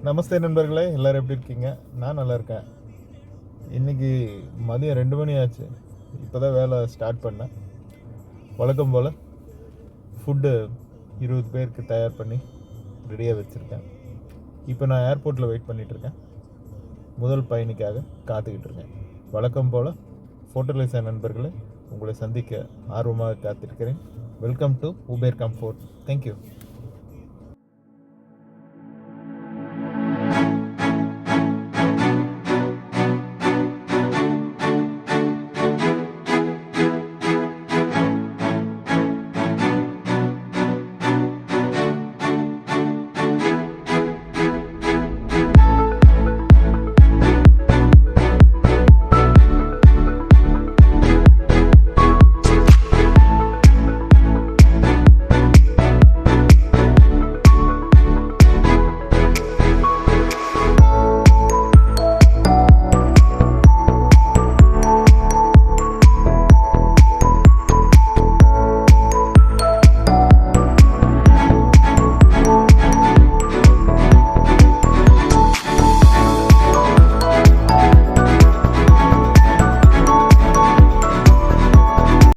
நமஸ்தே நண்பர்களே, எல்லோரும் எப்படி இருக்கீங்க? நான் நல்லா இருக்கேன். இன்றைக்கி மதியம் 2 மணி ஆச்சு. இப்போ தான் வேலை ஸ்டார்ட் பண்ணேன். வழக்கம் போல் ஃபுட்டு 20 பேருக்கு தயார் பண்ணி ரெடியாக வச்சுருக்கேன். இப்போ நான் ஏர்போர்ட்டில் வெயிட் பண்ணிகிட்ருக்கேன். முதல் பயணிக்காக காத்துக்கிட்டு இருக்கேன். வழக்கம் போல் ஃபோட்டோலிசா நண்பர்களே, உங்களை சந்திக்க ஆர்வமாக காத்திருக்கிறேன். Welcome to Uber comfort. Thank you.